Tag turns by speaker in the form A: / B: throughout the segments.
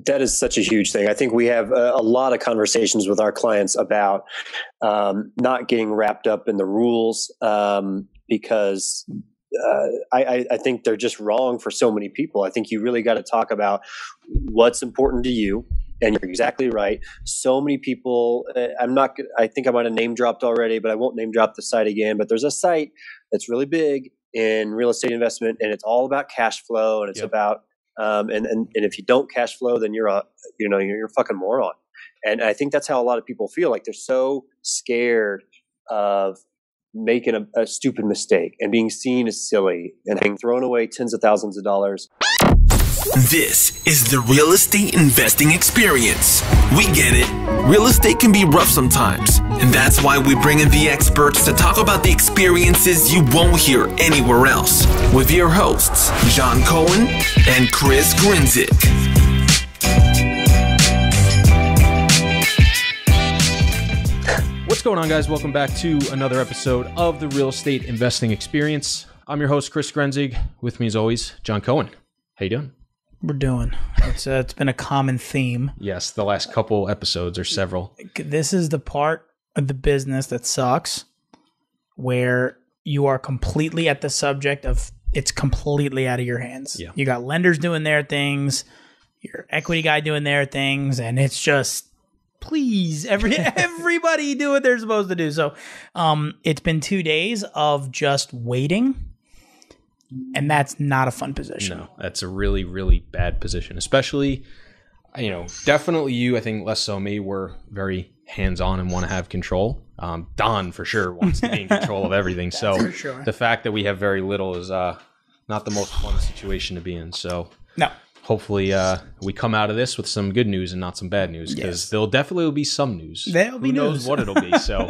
A: That is such a huge thing. I think we have a lot of conversations with our clients about not getting wrapped up in the rules because I think they're just wrong for so many people. I think you really got to talk about what's important to you. And you're exactly right. So many people, I think I might have name dropped already, but I won't name drop the site again. But there's a site that's really big in real estate investment, and it's all about cash flow. And it's about, and if you don't cash flow, then you're a fucking moron. And I think that's how a lot of people feel. Like they're so scared of making a stupid mistake and being seen as silly and having thrown away tens of thousands of dollars.
B: This is the real estate investing experience. We get it. Real estate can be rough sometimes, and that's why we bring in the experts to talk about the experiences you won't hear anywhere else with your hosts, John Cohen and Chris Grinzik.
C: What's going on, guys? Welcome back to another episode of the Real Estate Investing Experience. I'm your host, Chris Grenzig. With me, as always, John Cohen. How you doing?
D: We're doing. It's been a common theme.
C: Yes, the last couple episodes or several.
D: This is the part of the business that sucks, where you are completely at the subject of it's completely out of your hands.
C: Yeah.
D: You got lenders doing their things, your equity guy doing their things, and it's just, please, everybody do what they're supposed to do. So it's been 2 days of just waiting. And that's not a fun position.
C: No, that's a really, really bad position. Especially, definitely you, I think less so me, we're very hands-on and want to have control. Don, for sure, wants to be in control of everything. So
D: sure.
C: The fact that we have very little is not the most fun situation to be in. So
D: no.
C: Hopefully we come out of this with some good news and not some bad news, because there'll definitely be some news.
D: There'll be news.
C: Who knows what it'll be, so...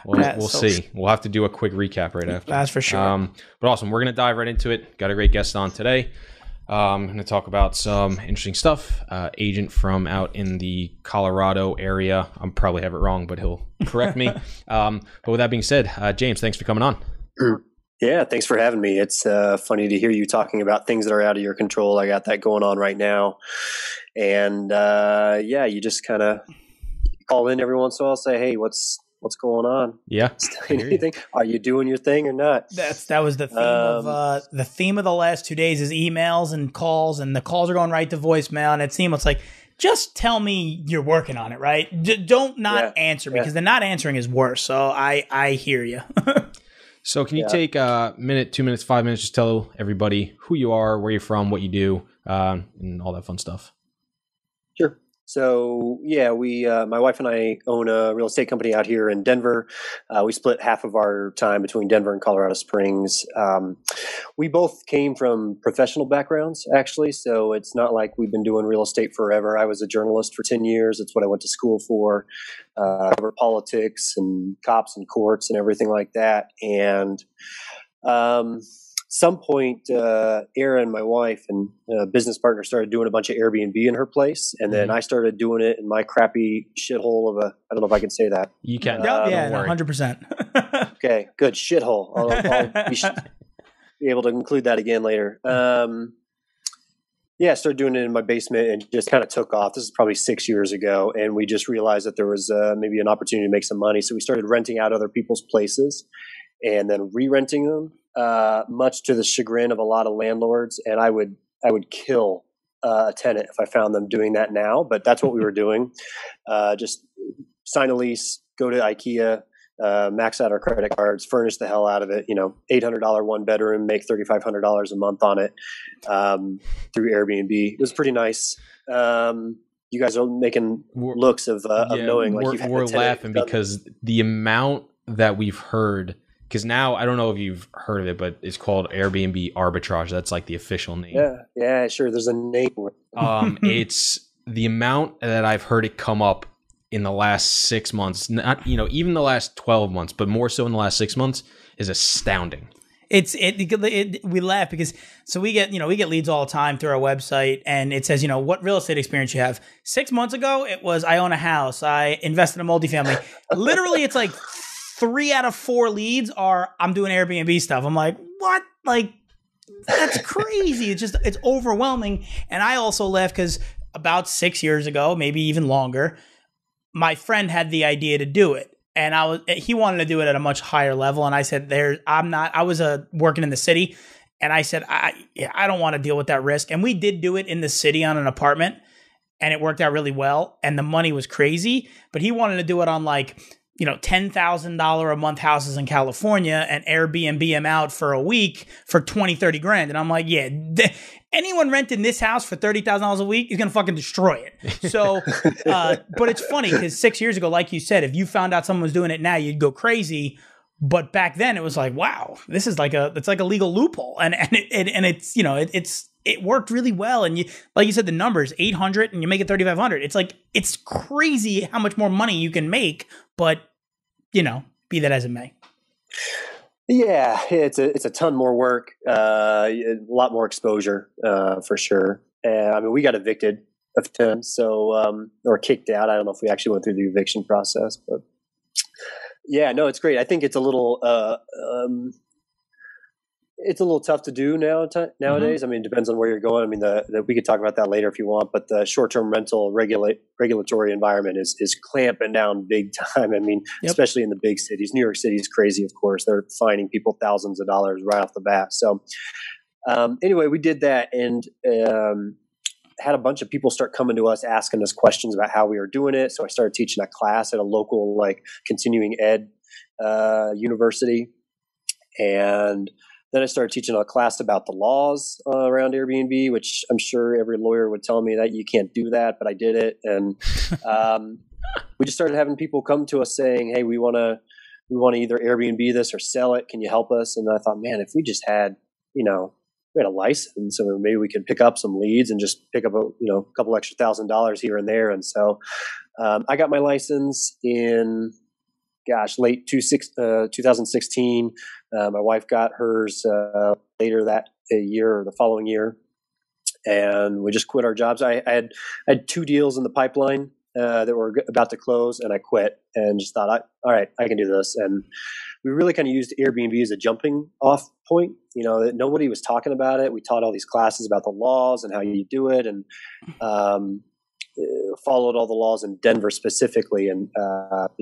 C: We'll see. We'll have to do a quick recap right after.
D: That's for sure.
C: But awesome. We're going to dive right into it. Got a great guest on today. I'm going to talk about some interesting stuff. Agent from out in the Colorado area. I'll probably have it wrong, but he'll correct me. But with that being said, James, thanks for coming on.
A: Yeah, thanks for having me. It's funny to hear you talking about things that are out of your control. I got that going on right now. And you just kind of call in every once in a while, say, hey, what's going on?
C: Yeah.
A: Anything? Are you doing your thing or not?
D: That was the theme of the last 2 days is emails and calls, and the calls are going right to voicemail. And it's like, just tell me you're working on it, right? Don't answer, because the not answering is worse. So I hear you.
C: So can you take a minute, 2 minutes, 5 minutes, just tell everybody who you are, where you're from, what you do, and all that fun stuff?
A: Sure. So we, my wife and I own a real estate company out here in Denver. We split half of our time between Denver and Colorado Springs. We both came from professional backgrounds, actually. So it's not like we've been doing real estate forever. I was a journalist for 10 years. It's what I went to school for, cover politics and cops and courts and everything like that. And, some point, Erin, my wife, and business partner started doing a bunch of Airbnb in her place. And then I started doing it in my crappy shithole of I don't know if I can say that.
C: You can.
D: 100%.
A: Okay, good. Shithole. I'll be able to include that again later. I started doing it in my basement and just kind of took off. This is probably 6 years ago. And we just realized that there was maybe an opportunity to make some money. So we started renting out other people's places and then re-renting them. Much to the chagrin of a lot of landlords, and I would kill a tenant if I found them doing that now. But that's what we were doing. Just sign a lease, go to IKEA, max out our credit cards, furnish the hell out of it. $800 one bedroom, make $3,500 a month on it through Airbnb. It was pretty nice. You guys are making looks of knowing like you've had
C: we're laughing because the amount that we've heard. Because now, I don't know if you've heard of it, but it's called Airbnb arbitrage. That's like the official name.
A: Yeah, sure. There's a name for it.
C: It's the amount that I've heard it come up in the last 6 months, not even the last 12 months, but more so in the last 6 months, is astounding.
D: We laugh because we get leads all the time through our website, and it says, what real estate experience you have. 6 months ago, it was, I own a house, I invested in a multifamily. Literally, it's like 3 out of 4 leads are, I'm doing Airbnb stuff. I'm like, what? Like, that's crazy. It's overwhelming. And I also laugh because about 6 years ago, maybe even longer, my friend had the idea to do it. And he wanted to do it at a much higher level. And I said, I was working in the city. And I said, I don't want to deal with that risk. And we did do it in the city on an apartment, and it worked out really well. And the money was crazy, but he wanted to do it on $10,000 a month houses in California and Airbnb them out for a week for 20, 30 grand. And I'm like, yeah, anyone renting this house for $30,000 a week is going to fucking destroy it. So, but it's funny because 6 years ago, like you said, if you found out someone was doing it now, you'd go crazy. But back then it was like, wow, this is it's like a legal loophole. And it's, it worked really well. And like you said, the numbers 800 and you make it 3,500. It's like, it's crazy how much more money you can make, but be that as it may.
A: Yeah, it's a ton more work, a lot more exposure, for sure. I mean, we got evicted a few times, or kicked out. I don't know if we actually went through the eviction process, but yeah, no, it's great. I think it's a little tough to do nowadays. Mm-hmm. I mean, it depends on where you're going. I mean, we could talk about that later if you want, but the short-term rental regulatory environment is clamping down big time. I mean, especially in the big cities. New York City is crazy, of course. They're fining people thousands of dollars right off the bat. So anyway, we did that and had a bunch of people start coming to us asking us questions about how we were doing it. So I started teaching a class at a local continuing ed university, and then I started teaching a class about the laws around Airbnb, which I'm sure every lawyer would tell me that you can't do that, but I did it. And we just started having people come to us saying, hey, we want to either Airbnb this or sell it. Can you help us? And I thought, man, if we just had, we had a license, so maybe we could pick up some leads and just pick up a couple extra $1,000 here and there. And so I got my license in late 2016. My wife got hers later that year or the following year, and we just quit our jobs. I had 2 deals in the pipeline that were about to close, and I quit and just thought, all right, I can do this. And we really kind of used Airbnb as a jumping off point. That nobody was talking about it. We taught all these classes about the laws and how you do it, and followed all the laws in Denver specifically, and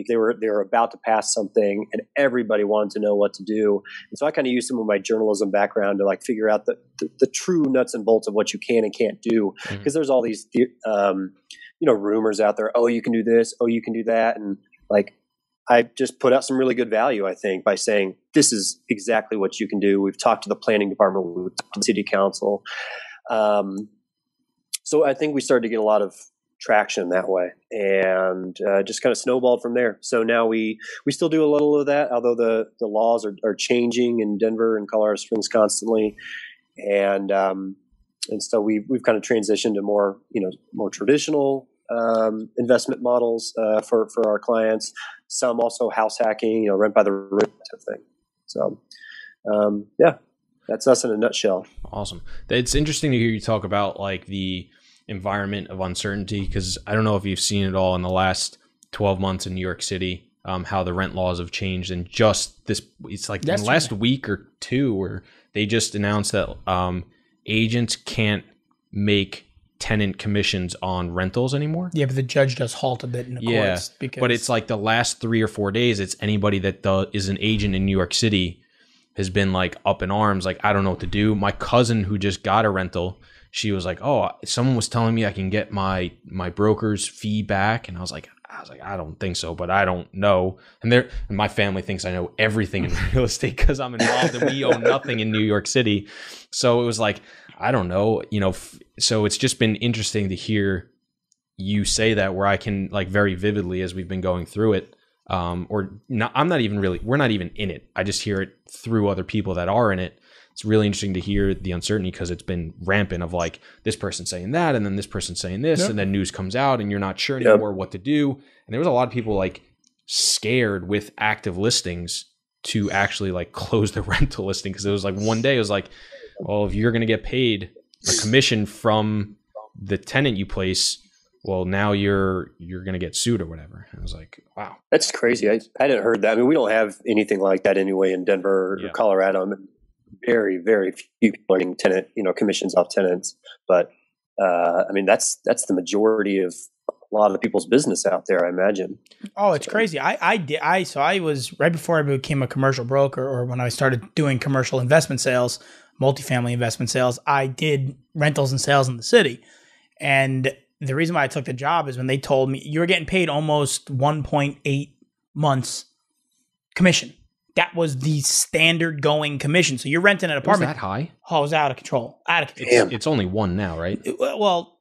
A: they were about to pass something, and everybody wanted to know what to do. And so I kind of used some of my journalism background to figure out the true nuts and bolts of what you can and can't do, because there's all these rumors out there. Oh, you can do this. Oh, you can do that, and I just put out some really good value, I think, by saying this is exactly what you can do. We've talked to the planning department, we've talked to the city council. So I think we started to get a lot of traction that way, and just kind of snowballed from there. So now we still do a little of that, although the laws are changing in Denver and Colorado Springs constantly, and so we've kind of transitioned to more traditional investment models for our clients. Some also house hacking, rent by the roof type of thing. So yeah, that's us in a nutshell.
C: Awesome. It's interesting to hear you talk about the environment of uncertainty, because I don't know if you've seen it all in the last 12 months in New York City, how the rent laws have changed. And just this, it's in the last week or two where they just announced that agents can't make tenant commissions on rentals anymore.
D: Yeah, but the judge does halt a bit in the courts. Because
C: but it's the last 3 or 4 days, it's anybody that is an agent in New York City has been up in arms. I don't know what to do. My cousin who just got a rental, she was oh, someone was telling me I can get my broker's fee back. And I was like, I don't think so, but I don't know. And my family thinks I know everything in real estate because I'm involved and we own nothing in New York City. So it was I don't know, so it's just been interesting to hear you say that, where I can very vividly, as we've been going through it, or not, we're not even in it. I just hear it through other people that are in it. It's really interesting to hear the uncertainty, because it's been rampant of this person saying that, and then this person saying this, and then news comes out and you're not sure anymore what to do. And there was a lot of people scared with active listings to actually close the rental listing, because it was one day it was well, if you're going to get paid a commission from the tenant you place, well, now you're going to get sued or whatever. And I was wow.
A: That's crazy. I hadn't heard that. I mean, we don't have anything like that anyway in Denver or Colorado. I mean, very, very few people earning tenant, commissions off tenants. But I mean, that's the majority of a lot of people's business out there, I imagine.
D: Oh, it's crazy. I was right before I became a commercial broker, or when I started doing commercial investment sales, multifamily investment sales, I did rentals and sales in the city. And the reason why I took the job is when they told me you were getting paid almost 1.8 months commission. That was the standard going commission. So you're renting an apartment.
C: Was that high?
D: Oh, it was out of control. Out of control.
C: It's only one now, right?
D: Well,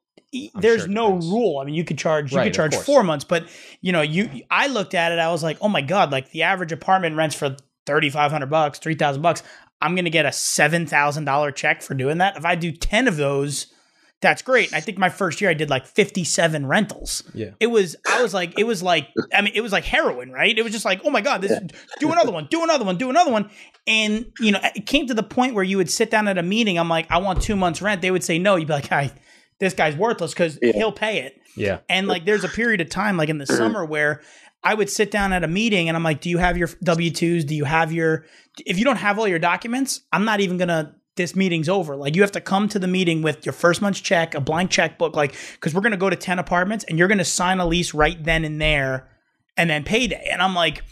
D: there's
C: sure
D: no rule. I mean, you could charge 4 months, but I looked at it. I was like, oh my God, like the average apartment rents for $3,500, $3,000. I'm going to get a $7,000 check for doing that. If I do 10 of those, that's great. And I think my first year I did like 57 rentals.
C: Yeah.
D: It was like heroin, right? It was just like, oh my God, do another one, do another one, do another one. And, it came to the point where you would sit down at a meeting. I'm like, I want 2 months rent. They would say no. You'd be like, hey, this guy's worthless because he'll pay it.
C: Yeah.
D: And like, there's a period of time, like in the summer, where I would sit down at a meeting and I'm like, do you have your W-2s? Do you have if you don't have all your documents, I'm not even this meeting's over. Like, you have to come to the meeting with your first month's check, a blank checkbook, like, because we're going to go to 10 apartments and you're going to sign a lease right then and there and then payday. And I'm like,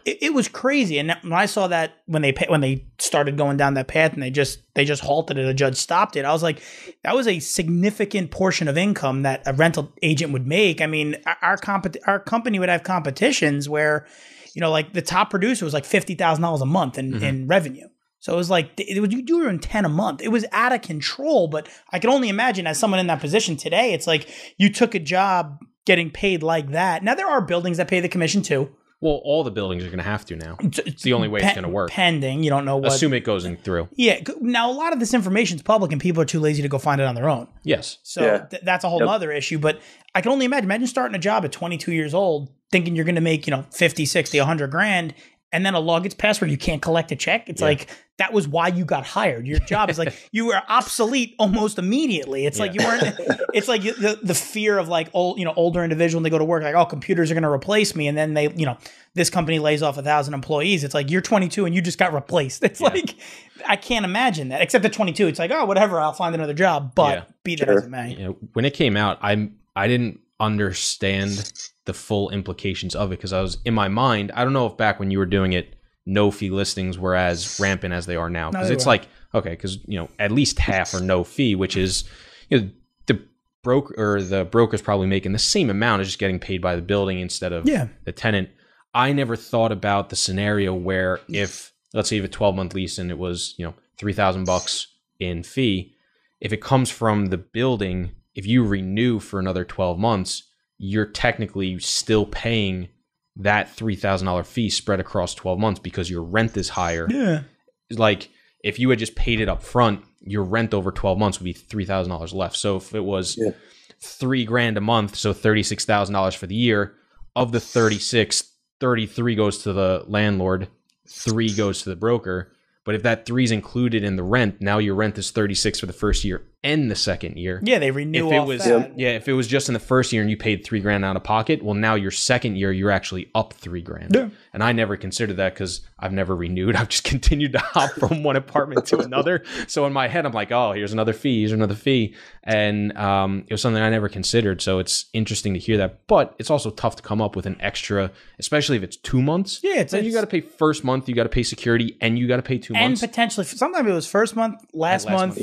D: it was crazy. And when I saw that, when they started going down that path and they just halted it, a judge stopped it, I was like, that was a significant portion of income that a rental agent would make. I mean, our company would have competitions where, like the top producer was like $50,000 a month in revenue. So it was like, you do earn 10 a month. It was out of control, but I can only imagine as someone in that position today, it's like you took a job getting paid like that. Now there are buildings that pay the commission too.
C: Well, all the buildings are going to have to now. It's the only way it's going to work.
D: Pending, you don't know what.
C: Assume it goes through.
D: Yeah. Now, a lot of this information is public and people are too lazy to go find it on their own.
C: Yes.
D: So that's a whole other issue. But I can only imagine starting a job at 22 years old, thinking you're going to make, 50, 60, 100 grand. And then a law gets passed where you can't collect a check. It's like, that was why you got hired. Your job is like, you were obsolete almost immediately. It's like you weren't, it's like the fear of like older individual when they go to work, like, oh, computers are going to replace me. And then they, this company lays off 1,000 employees. It's like, you're 22 and you just got replaced. It's like, I can't imagine that. Except at 22, it's like, oh, whatever, I'll find another job. But be that as it may.
C: When it came out, I didn't understand the full implications of it because I was in my mind. I don't know if back when you were doing it, no fee listings were as rampant as they are now. Because it's like, okay, because at least half are no fee, which is the broker's probably making the same amount as just getting paid by the building instead of the tenant. I never thought about the scenario where if let's say you have a 12-month lease and it was $3,000 in fee, if it comes from the building, if you renew for another 12 months, you're technically still paying that $3,000 fee spread across 12 months because your rent is higher.
D: Yeah.
C: Like if you had just paid it up front, your rent over 12 months would be $3,000 left. So if it was $3,000 a month, so $36,000 for the year, of the 36, 33 goes to the landlord, 3 goes to the broker. But if that 3 is included in the rent, now your rent is 36 for the first year and the second year.
D: Yeah, they renew
C: if it
D: off
C: was,
D: that.
C: Yeah, if it was just in the first year and you paid $3,000 out of pocket, well, now your second year you're actually up $3,000. Yeah. And I never considered that because I've never renewed. I've just continued to hop from one apartment to another. So in my head, I'm like, oh, here's another fee, here's another fee, and it was something I never considered. So it's interesting to hear that, but it's also tough to come up with an extra, especially if it's 2 months.
D: Yeah,
C: then you got to pay first month, you got to pay security, and you got to pay 2 months,
D: and potentially sometimes it was first month, last month,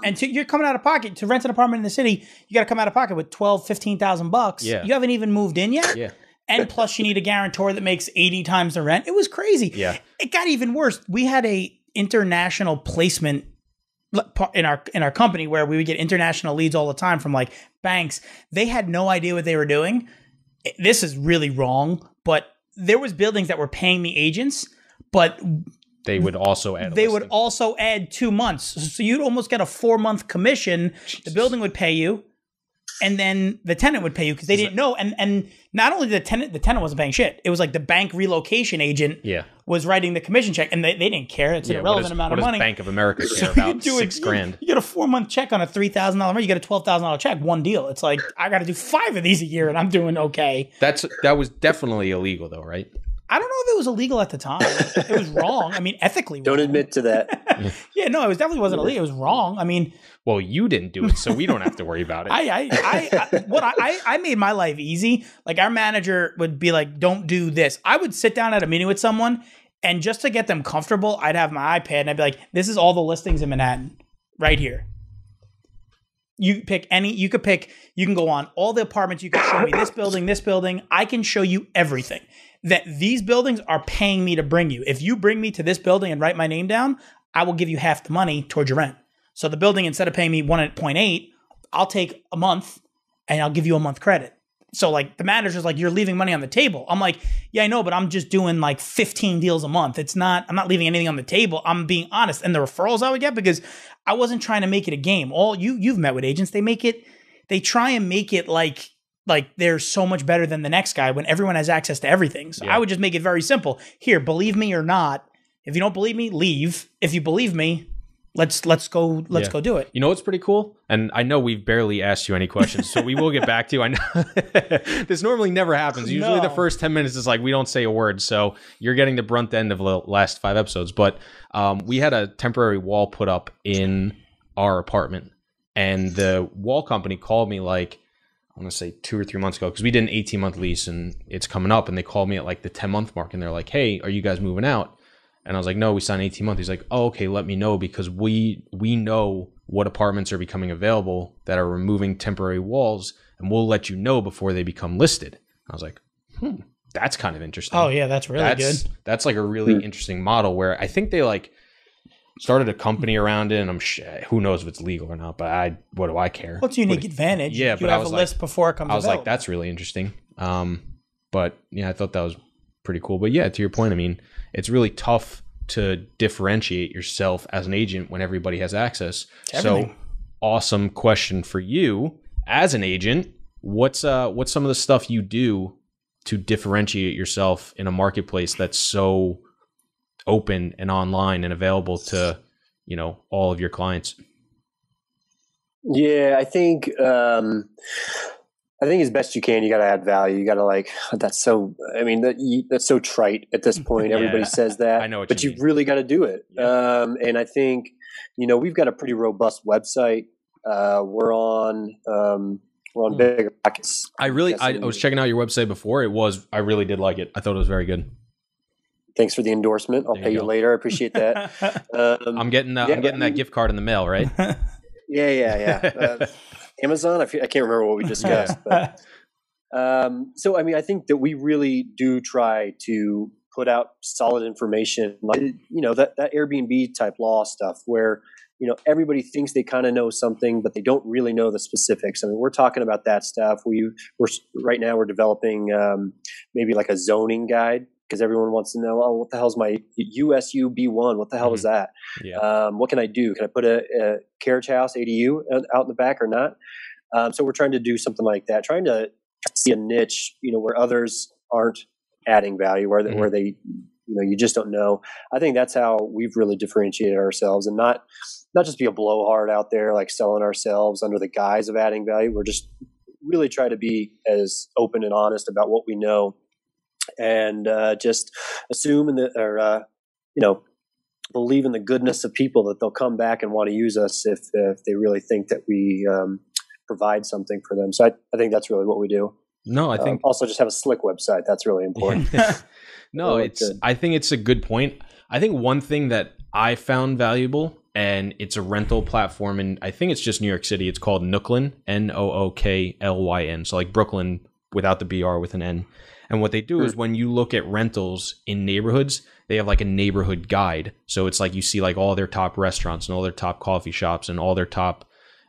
A: and
D: you're coming out of pocket to rent an apartment in the city. You got to come out of pocket with $12,000-$15,000.
C: Yeah,
D: you haven't even moved in yet.
C: Yeah.
D: And plus you need a guarantor that makes 80 times the rent. It was crazy.
C: Yeah.
D: It got even worse. We had a international placement in our company where we would get international leads all the time from like banks. They had no idea what they were doing. This is really wrong, but there was buildings that were paying the agents, but
C: they would also add
D: 2 months. So you'd almost get a 4-month commission. Jesus. The building would pay you. And then the tenant would pay you because they didn't know. And not only the tenant wasn't paying shit. It was like the bank relocation agent was writing the commission check, and they didn't care. It's an irrelevant amount of money.
C: What does Bank of America care about $6,000?
D: You get a 4-month check on a $3,000 rent. You get a $12,000 check, one deal. It's like, I got to do 5 of these a year, and I'm doing okay.
C: That was definitely illegal, though, right?
D: I don't know if it was illegal at the time. It was wrong. I mean, ethically wrong.
A: Don't admit to that.
D: Yeah, no, it definitely wasn't illegal. It was wrong. I mean,
C: well, you didn't do it, so we don't have to worry about it.
D: I made my life easy. Like, our manager would be like, don't do this. I would sit down at a meeting with someone, and just to get them comfortable, I'd have my iPad and I'd be like, this is all the listings in Manhattan right here. You pick any, you can go on all the apartments. You can show me this building. I can show you everything. That these buildings are paying me to bring you. If you bring me to this building and write my name down, I will give you half the money towards your rent. So the building, instead of paying me 1.8, I'll take a month and I'll give you a month credit. So like the manager's like, you're leaving money on the table. I'm like, yeah, I know, but I'm just doing like 15 deals a month. I'm not leaving anything on the table. I'm being honest. And the referrals I would get, because I wasn't trying to make it a game. All you've met with agents, they try and make it like they're so much better than the next guy when everyone has access to everything. So I would just make it very simple. Here, believe me or not. If you don't believe me, leave. If you believe me, let's go do it.
C: You know what's pretty cool? And I know we've barely asked you any questions, so we will get back to you. I know this normally never happens. Usually the first 10 minutes is like we don't say a word. So you're getting the brunt end of the last 5 episodes. But we had a temporary wall put up in our apartment, and the wall company called me like, I want to say 2 or 3 months ago, because we did an 18-month lease and it's coming up, and they called me at like the 10-month mark and they're like, hey, are you guys moving out? And I was like, no, we signed 18 months. He's like, oh, okay, let me know, because we know what apartments are becoming available that are removing temporary walls, and we'll let you know before they become listed. I was like, that's kind of interesting.
D: Oh yeah, that's really good.
C: That's like a really interesting model where I think they like started a company around it, and who knows if it's legal or not, but what do I care?
D: What's a unique advantage?
C: Yeah,
D: you have a list before it comes
C: I was
D: available.
C: like, that's really interesting. But yeah, I thought that was pretty cool. But yeah, to your point, I mean, it's really tough to differentiate yourself as an agent when everybody has access. So awesome question for you as an agent. What's some of the stuff you do to differentiate yourself in a marketplace that's so open and online and available to, all of your clients?
A: Yeah, I think as best you can, you got to add value. You got to that's so trite at this point.
C: Yeah,
A: everybody says that,
C: I know what
A: but
C: you
A: you've
C: mean.
A: really got to do it.
C: Yeah.
A: And I think, we've got a pretty robust website. We're on bigger pockets.
C: I was checking out your website before. I really did like it. I thought it was very good.
A: Thanks for the endorsement. I'll pay you later. I appreciate that.
C: I'm getting that gift card in the mail, right?
A: Yeah. Amazon. I can't remember what we discussed, but so I think that we really do try to put out solid information, like that Airbnb type law stuff, where everybody thinks they kind of know something, but they don't really know the specifics. I mean, we're talking about that stuff. Right now we're developing maybe like a zoning guide, because everyone wants to know, what the hell's my USU B1? What the hell is that?
C: Yeah.
A: What can I do? Can I put a carriage house ADU out in the back or not? So we're trying to do something like that, trying to see a niche, where others aren't adding value, where they, you just don't know. I think that's how we've really differentiated ourselves, and not just be a blowhard out there, like selling ourselves under the guise of adding value. We're just really try to be as open and honest about what we know, and just assume believe in the goodness of people, that they'll come back and want to use us if they really think that we provide something for them. So I think that's really what we do.
C: No, I think
A: also just have a slick website. That's really important.
C: No, I think it's a good point. I think one thing that I found valuable, and it's a rental platform, and I think it's just New York City. It's called Nooklyn, Nooklyn. So like Brooklyn without the BR, with an N. And what they do is when you look at rentals in neighborhoods, they have like a neighborhood guide. So it's like you see like all their top restaurants and all their top coffee shops and all their top,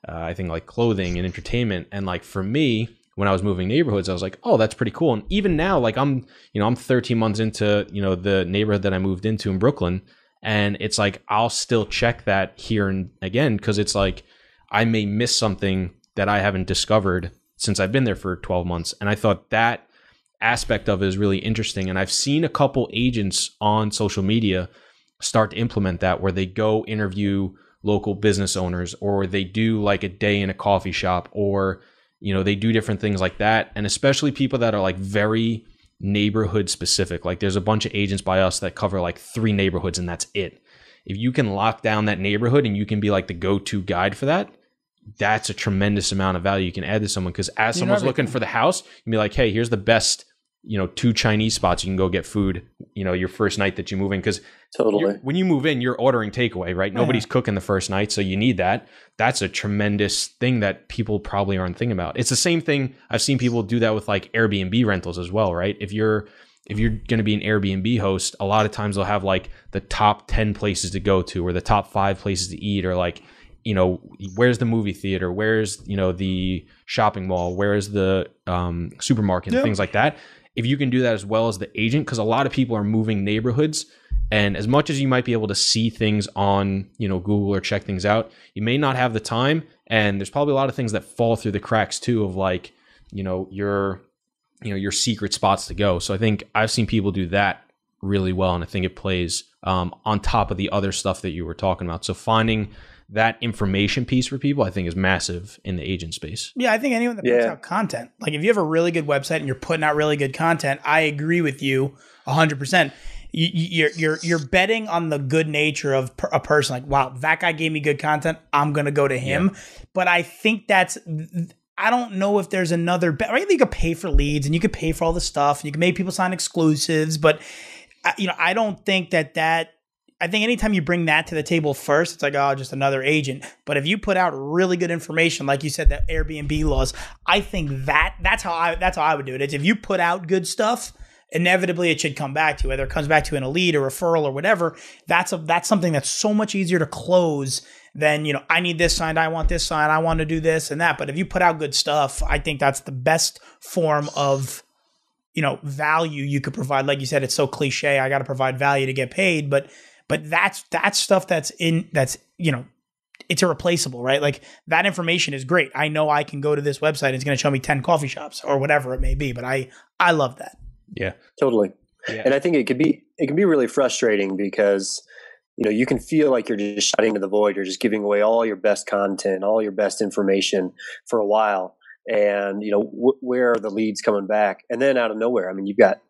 C: I think like clothing and entertainment. And like for me, when I was moving neighborhoods, I was like, oh, that's pretty cool. And even now, like I'm 13 months into, the neighborhood that I moved into in Brooklyn. And it's like, I'll still check that here and again, because it's like, I may miss something that I haven't discovered since I've been there for 12 months. And I thought that aspect of it is really interesting. And I've seen a couple agents on social media start to implement that, where they go interview local business owners, or they do like a day in a coffee shop, or, they do different things like that. And especially people that are like very neighborhood specific. Like there's a bunch of agents by us that cover like 3 neighborhoods and that's it. If you can lock down that neighborhood and you can be like the go-to guide for that, that's a tremendous amount of value you can add to someone. Because as someone's looking for the house, you can be like, hey, here's the best, 2 Chinese spots you can go get food, your first night that you move in. Because
A: totally,
C: when you move in, you're ordering takeaway, right? Nobody's cooking the first night. So you need that. That's a tremendous thing that people probably aren't thinking about. It's the same thing. I've seen people do that with like Airbnb rentals as well, right? If you're going to be an Airbnb host, a lot of times they'll have like the top 10 places to go to or the top 5 places to eat or like, where's the movie theater? Where's, the shopping mall? Where's the supermarket and things like that? If you can do that as well as the agent, because a lot of people are moving neighborhoods, and as much as you might be able to see things on, Google or check things out, you may not have the time. And there's probably a lot of things that fall through the cracks too of like, your secret spots to go. So I think I've seen people do that really well. And I think it plays on top of the other stuff that you were talking about. So finding that information piece for people, I think, is massive in the agent space.
D: Yeah, I think anyone that puts out content, like if you have a really good website and you're putting out really good content, I agree with you 100%. You're betting on the good nature of a person. Like, wow, that guy gave me good content, I'm going to go to him. Yeah. But I think I don't know if there's another bet. Right? You could pay for leads and you could pay for all the stuff and you can make people sign exclusives. But, I don't think that I think anytime you bring that to the table first, it's like, oh, just another agent. But if you put out really good information, like you said, that Airbnb laws, I think that's how I would do it. It's if you put out good stuff, inevitably it should come back to you, whether it comes back to you in a lead or referral or whatever. That's something that's so much easier to close than, I need this signed, I want this signed, I want to do this and that. But if you put out good stuff, I think that's the best form of, value you could provide. Like you said, it's so cliche. I got to provide value to get paid, but that's stuff that's it's irreplaceable, right? Like that information is great. I know I can go to this website and it's going to show me 10 coffee shops or whatever it may be, but I love that.
C: Yeah,
A: totally.
C: Yeah.
A: And I think it can be really frustrating because, you can feel like you're just shouting to the void. You're just giving away all your best content, all your best information for a while. And, where are the leads coming back? And then out of nowhere, you've got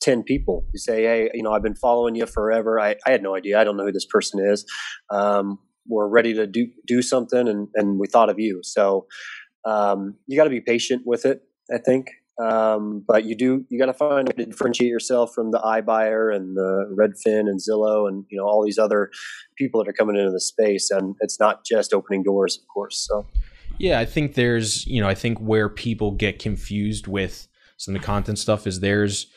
A: 10 people who say, hey, I've been following you forever. I had no idea. I don't know who this person is. We're ready to do something. And we thought of you. So you got to be patient with it, I think. But you got to find a way to differentiate yourself from the iBuyer and the Redfin and Zillow and, all these other people that are coming into the space. And it's not just opening doors, of course. So,
C: yeah, I think there's, I think where people get confused with some of the content stuff is there's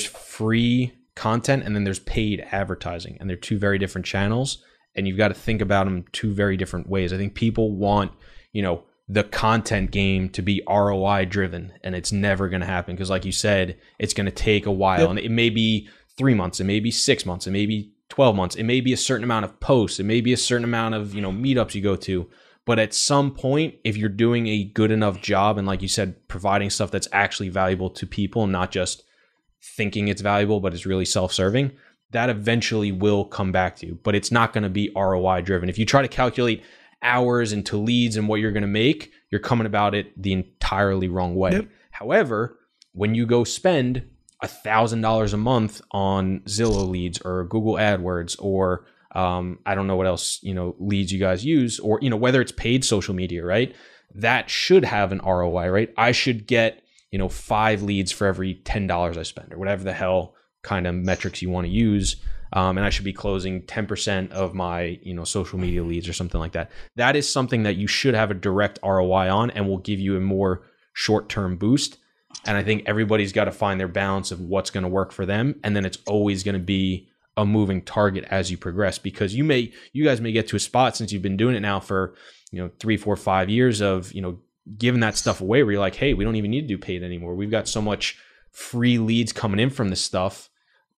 C: free content and then there's paid advertising, and they're 2 very different channels, and you've got to think about them 2 very different ways. I think people want, the content game to be ROI driven, and it's never going to happen because, like you said, it's going to take a while. Yep. And it may be 3 months, it may be 6 months, it may be 12 months, it may be a certain amount of posts, it may be a certain amount of, meetups you go to. But at some point, if you're doing a good enough job and, like you said, providing stuff that's actually valuable to people, not just thinking it's valuable, but it's really self-serving, that eventually will come back to you. But it's not going to be ROI driven. If you try to calculate hours into leads and what you're going to make, you're coming about it the entirely wrong way. Yep. However, when you go spend $1,000 a month on Zillow leads or Google AdWords or I don't know what else, leads you guys use, or, whether it's paid social media, right? That should have an ROI, right? I should get, 5 leads for every $10 I spend, or whatever the hell kind of metrics you want to use. And I should be closing 10% of my, social media leads or something like that. That is something that you should have a direct ROI on and will give you a more short-term boost. And I think everybody's got to find their balance of what's going to work for them. And then it's always going to be a moving target as you progress, because you guys may get to a spot, since you've been doing it now for, 3, 4, 5 years of, giving that stuff away, where you're like, hey, we don't even need to do paid anymore. We've got so much free leads coming in from this stuff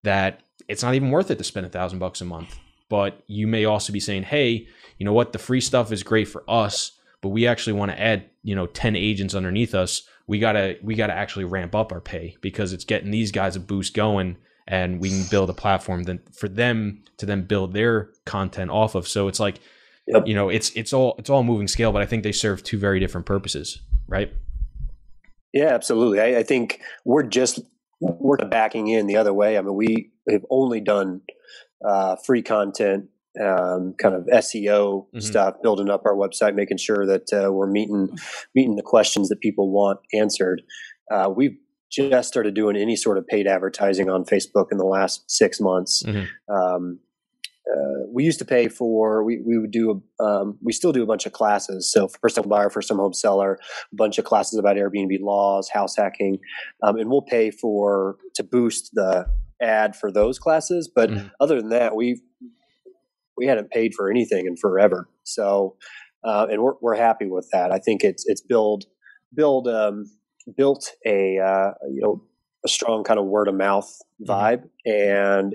C: that it's not even worth it to spend $1,000 a month. But you may also be saying, hey, you know what? The free stuff is great for us, but we actually want to add, 10 agents underneath us. We gotta actually ramp up our pay, because it's getting these guys a boost going, and we can build a platform then for them to then build their content off of. So it's like, yep. It's all moving scale, but I think they serve 2 very different purposes, right?
A: Yeah, absolutely. I think we're just we're backing in the other way. I mean, we have only done free content, kind of SEO stuff, building up our website, making sure that we're meeting the questions that people want answered. We've just started doing any sort of paid advertising on Facebook in the last 6 months. We used to pay for, we would do, we still do a bunch of classes. So first home buyer, first home seller, a bunch of classes about Airbnb laws, house hacking. And we'll pay to boost the ad for those classes. But other than that, we hadn't paid for anything in forever. So, and we're happy with that. I think it's built a strong kind of word of mouth vibe, and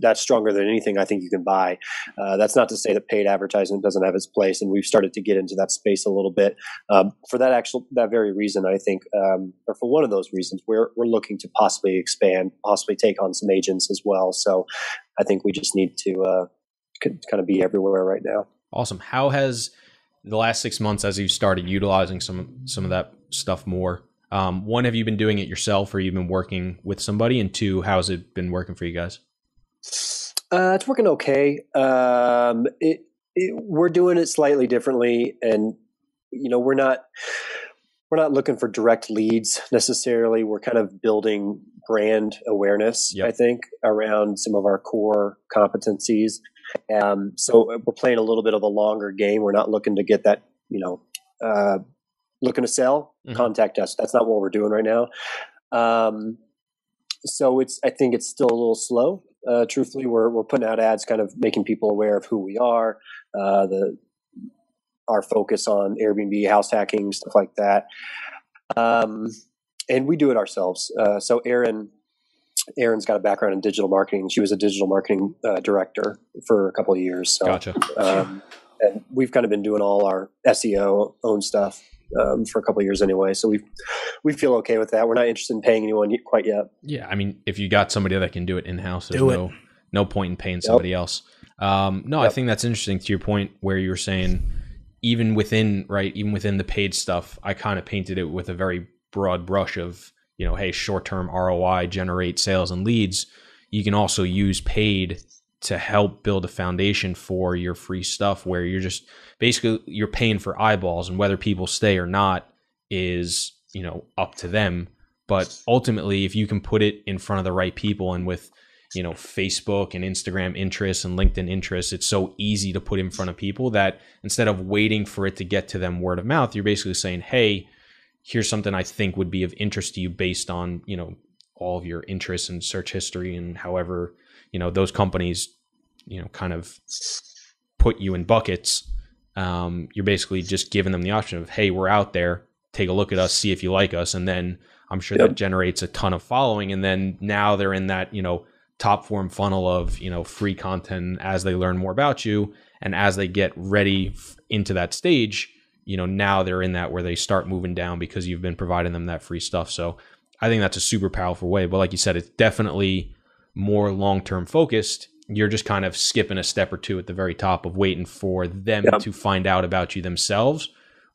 A: that's stronger than anything I think you can buy. That's not to say that paid advertising doesn't have its place, and we've started to get into that space a little bit. For that very reason, I think, or for one of those reasons, we're looking to possibly expand, possibly take on some agents as well. So I think we just need to kind of be everywhere right now.
C: Awesome. How has the last 6 months, as you've started utilizing some of that stuff more? One, have you been doing it yourself, or you've been working with somebody? And two, how has it been working for you guys?
A: It's working okay. We're doing it slightly differently, and we're not looking for direct leads necessarily. We're kind of building brand awareness, I think, around some of our core competencies. So we're playing a little bit of a longer game. We're not looking to get that, looking to sell, contact us. That's not what we're doing right now. So I think it's still a little slow. Truthfully, we're putting out ads, kind of making people aware of who we are, our focus on Airbnb, house hacking, stuff like that. And we do it ourselves. So Erin's got a background in digital marketing. She was a digital marketing director for a couple of years. So,
C: gotcha.
A: And we've kind of been doing all our SEO own stuff for a couple of years anyway. So we feel okay with that. We're not interested in paying anyone quite yet.
C: Yeah, I mean, if you got somebody that can do it in-house, there's no point in paying somebody else. I think that's interesting to your point where you were saying even within the paid stuff, I kind of painted it with a very broad brush of, hey, short-term ROI, generate sales and leads. You can also use paid to help build a foundation for your free stuff where you're just basically you're paying for eyeballs, and whether people stay or not is, up to them. But ultimately, if you can put it in front of the right people, and with, Facebook and Instagram interests and LinkedIn interests, it's so easy to put in front of people that instead of waiting for it to get to them word of mouth, you're basically saying, hey, here's something I think would be of interest to you based on, all of your interests and search history, and however, those companies, kind of put you in buckets. You're basically just giving them the option of, hey, we're out there, take a look at us, see if you like us. And then I'm sure that generates a ton of following. And then now they're in that, top form funnel of, free content as they learn more about you. And as they get ready into that stage, now they're in that where they start moving down because you've been providing them that free stuff. So I think that's a super powerful way. But like you said, it's definitely more long-term focused. You're just kind of skipping a step or two at the very top of waiting for them to find out about you themselves,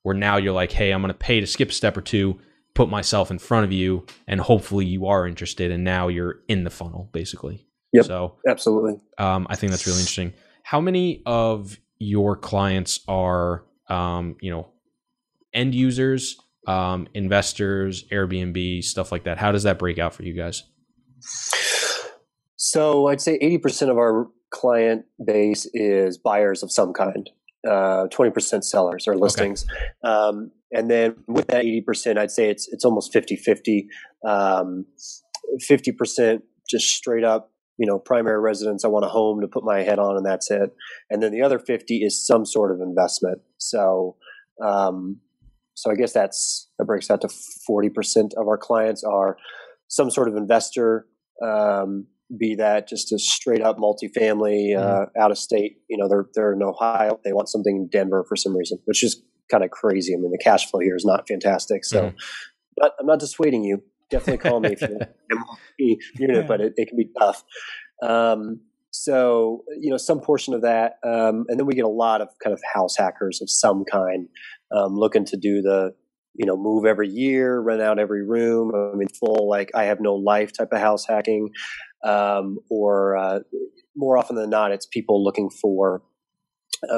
C: where now you're like, hey, I'm going to pay to skip a step or two, put myself in front of you, and hopefully you are interested. And now you're in the funnel, basically.
A: Yep.
C: So
A: absolutely.
C: I think that's really interesting. How many of your clients are, end users, investors, Airbnb, stuff like that? How does that break out for you guys?
A: So I'd say 80% of our client base is buyers of some kind, 20% sellers or listings. Okay. And then with that 80%, I'd say it's almost 50-50, 50% just straight up, primary residence. I want a home to put my head on and that's it. And then the other 50 is some sort of investment. So I guess that breaks out to 40% of our clients are some sort of investor, be that just a straight up multifamily, out of state, they're in Ohio. They want something in Denver for some reason, which is kind of crazy. I mean, the cash flow here is not fantastic. So I'm not dissuading you. Definitely call me if you want a unit, but it can be tough. So, some portion of that. And then we get a lot of kind of house hackers of some kind, looking to do the move every year, rent out every room. I mean, full, like, I have no life type of house hacking. Or more often than not, it's people looking for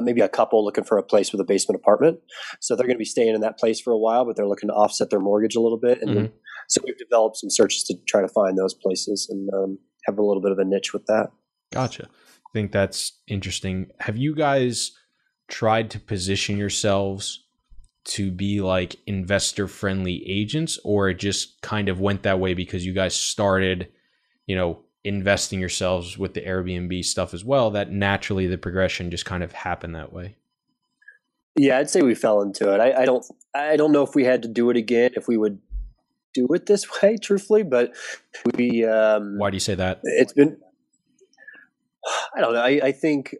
A: maybe a couple looking for a place with a basement apartment. So they're going to be staying in that place for a while, but they're looking to offset their mortgage a little bit. And so we've developed some searches to try to find those places and have a little bit of a niche with that.
C: Gotcha. I think that's interesting. Have you guys tried to position yourselves to be like investor friendly agents, or it just kind of went that way because you guys started, investing yourselves with the Airbnb stuff as well, that naturally the progression just kind of happened that way?
A: Yeah, I'd say we fell into it. I don't know if we had to do it again, if we would do it this way, truthfully, but we,
C: why do you say that?
A: It's been, I don't know. I think,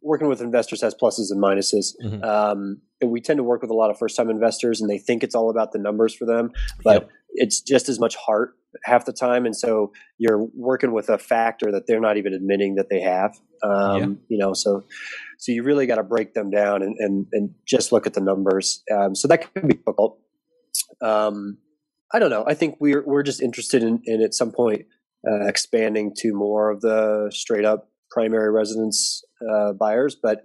A: working with investors has pluses and minuses. And we tend to work with a lot of first time investors, and they think it's all about the numbers for them, but it's just as much heart half the time. And so you're working with a factor that they're not even admitting that they have, so you really got to break them down and just look at the numbers. So that can be difficult. I don't know. I think we're just interested in at some point, expanding to more of the straight up primary residence buyers, but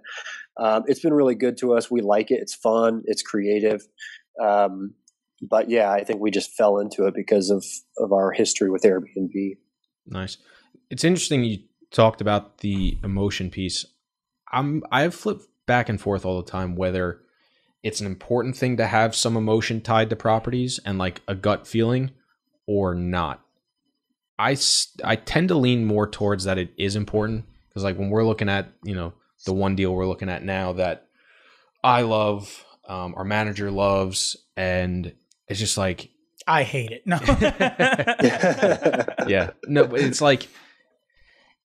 A: it's been really good to us. We like it. It's fun. It's creative. But yeah, I think we just fell into it because of our history with Airbnb.
C: Nice. It's interesting you talked about the emotion piece. I've flipped back and forth all the time whether it's an important thing to have some emotion tied to properties and like a gut feeling or not. I tend to lean more towards that it is important, because like when we're looking at, the one deal we're looking at now that I love, our manager loves, and it's just like,
D: I hate it. No.
C: Yeah. No, but it's like,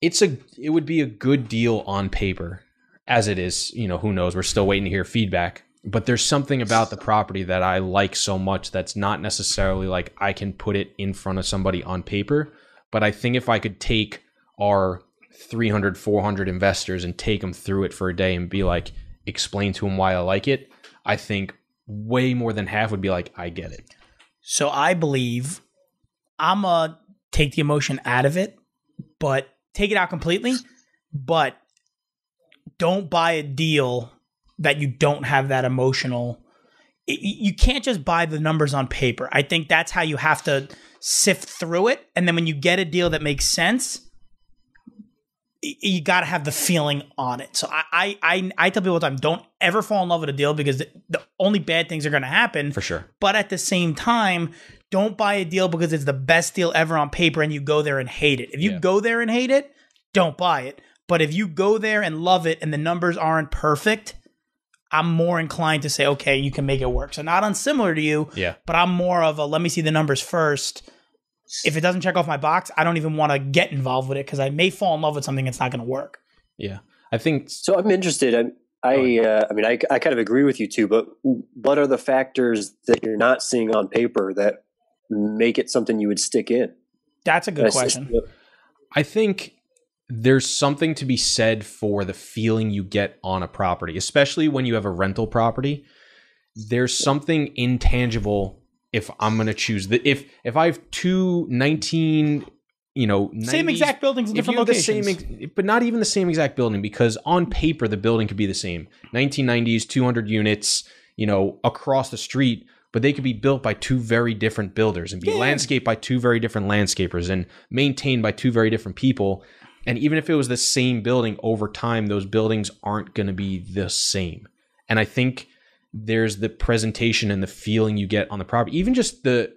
C: it would be a good deal on paper as it is, who knows, we're still waiting to hear feedback, but there's something about the property that I like so much that's not necessarily like I can put it in front of somebody on paper. But I think if I could take our 300, 400 investors and take them through it for a day and be like, explain to them why I like it, I think way more than half would be like, I get it.
D: So I believe I'm going to take the emotion out of it, but take it out completely. But don't buy a deal that you don't have that emotional. You can't just buy the numbers on paper. I think that's how you have to sift through it. And then when you get a deal that makes sense, you got to have the feeling on it. So I tell people all the time, don't ever fall in love with a deal, because the only bad things are going to happen.
C: For sure.
D: But at the same time, don't buy a deal because it's the best deal ever on paper and you go there and hate it. If you go there and hate it, don't buy it. But if you go there and love it and the numbers aren't perfect, I'm more inclined to say, okay, you can make it work. So not unsimilar to you, but I'm more of a, let me see the numbers first. If it doesn't check off my box, I don't even want to get involved with it, because I may fall in love with something that's not going to work.
C: Yeah, I think
A: so. I'm interested. I kind of agree with you too, but what are the factors that you're not seeing on paper that make it something you would stick in?
D: That's a good question.
C: I think there's something to be said for the feeling you get on a property, especially when you have a rental property. There's something intangible. If I'm going to choose if I have two 19, 90s,
D: same exact buildings in different locations,
C: but not even the same exact building, because on paper the building could be the same, 1990s, 200 units, across the street, but they could be built by two very different builders and be landscaped by two very different landscapers and maintained by two very different people. And even if it was the same building, over time, those buildings aren't going to be the same. And I think there's the presentation and the feeling you get on the property, even just the